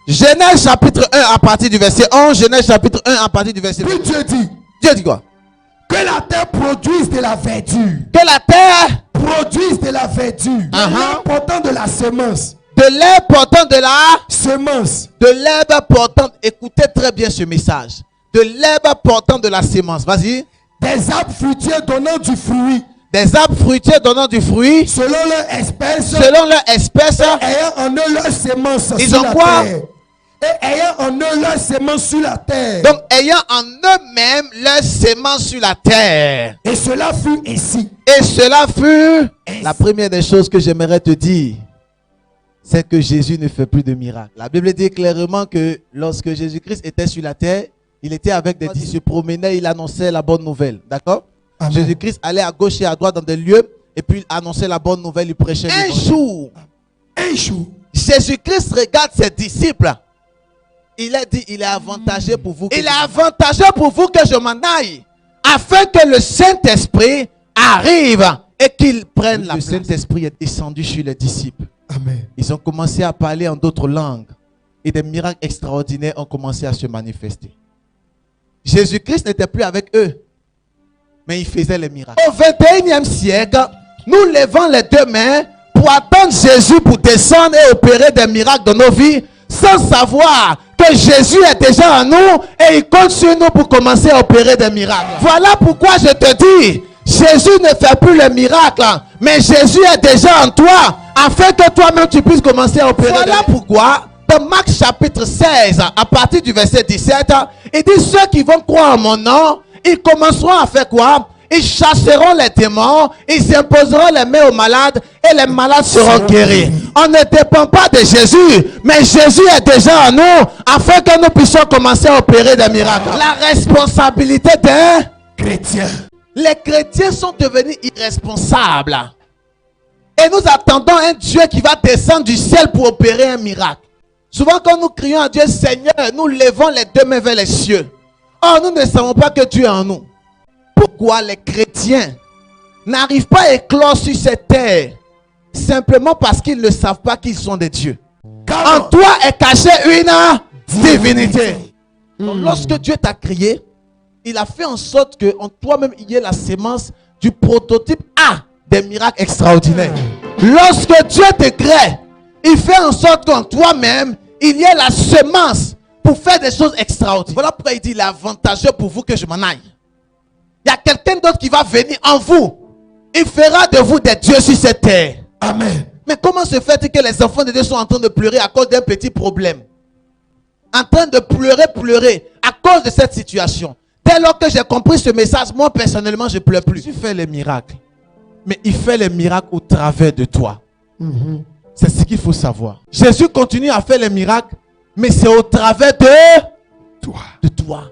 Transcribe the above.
Genèse chapitre 1 à partir du verset 11. Genèse chapitre 1 à partir du verset 11. Puis Dieu dit. Dieu dit quoi? Que la terre produise de la verdure. Que la terre produise de la verdure. De l'herbe portant de la semence. De l'herbe portant de la semence. De l'herbe portant. Écoutez très bien ce message. De l'herbe portant de la semence. Vas-y. Des arbres fruitiers donnant du fruit. Des arbres fruitiers donnant du fruit. Selon leur espèce. Selon leur espèce. Ayant en eux leur semence. Ils ont quoi? Et ayant en eux leur semence sur la terre. Donc ayant en eux-mêmes leur semence sur la terre. Et cela fut ainsi. Et cela fut ainsi. La première des choses que j'aimerais te dire, c'est que Jésus ne fait plus de miracles. La Bible dit clairement que lorsque Jésus-Christ était sur la terre, il était avec des disciples, il se promenait, il annonçait la bonne nouvelle. D'accord? Jésus-Christ allait à gauche et à droite dans des lieux et puis il annonçait la bonne nouvelle, il prêchait. Un jour, Jésus-Christ regarde ses disciples. Il a dit, il est avantageux pour vous. Il est avantageux pour vous que je m'en aille, afin que le Saint-Esprit arrive et qu'il prenne la place. Le Saint-Esprit est descendu sur les disciples. Amen. Ils ont commencé à parler en d'autres langues et des miracles extraordinaires ont commencé à se manifester. Jésus-Christ n'était plus avec eux, mais il faisait les miracles. Au 21e siècle, nous levons les deux mains pour attendre Jésus pour descendre et opérer des miracles dans nos vies, sans savoir que Jésus est déjà en nous et il compte sur nous pour commencer à opérer des miracles. Voilà pourquoi je te dis, Jésus ne fait plus les miracles, mais Jésus est déjà en toi, afin que toi-même tu puisses commencer à opérer. Voilà pourquoi, dans Marc chapitre 16, à partir du verset 17, il dit ceux qui vont croire en mon nom, ils commenceront à faire quoi? Ils chasseront les démons, ils imposeront les mains aux malades et les malades seront guéris. On ne dépend pas de Jésus, mais Jésus est déjà en nous afin que nous puissions commencer à opérer des miracles. La responsabilité des chrétiens. Les chrétiens sont devenus irresponsables. Et nous attendons un Dieu qui va descendre du ciel pour opérer un miracle. Souvent quand nous crions à Dieu, Seigneur, nous levons les deux mains vers les cieux. Or, nous ne savons pas que Dieu est en nous. Pourquoi les chrétiens n'arrivent pas à éclore sur cette terre? Simplement parce qu'ils ne savent pas qu'ils sont des dieux. En toi est cachée une divinité. Donc, lorsque Dieu t'a créé, il a fait en sorte qu'en toi-même il y ait la sémence du prototype A des miracles extraordinaires. Lorsque Dieu te crée, il fait en sorte qu'en toi-même il y ait la semence pour faire des choses extraordinaires. Voilà pourquoi il dit il est avantageux pour vous que je m'en aille. Il y a quelqu'un d'autre qui va venir en vous. Il fera de vous des dieux sur cette terre. Amen. Mais comment se fait-il que les enfants de Dieu sont en train de pleurer à cause d'un petit problème? En train de pleurer à cause de cette situation. Dès lors que j'ai compris ce message, moi personnellement, je ne pleure plus. Il fait les miracles. Mais il fait les miracles au travers de toi. C'est ce qu'il faut savoir. Jésus continue à faire les miracles, mais c'est au travers de toi.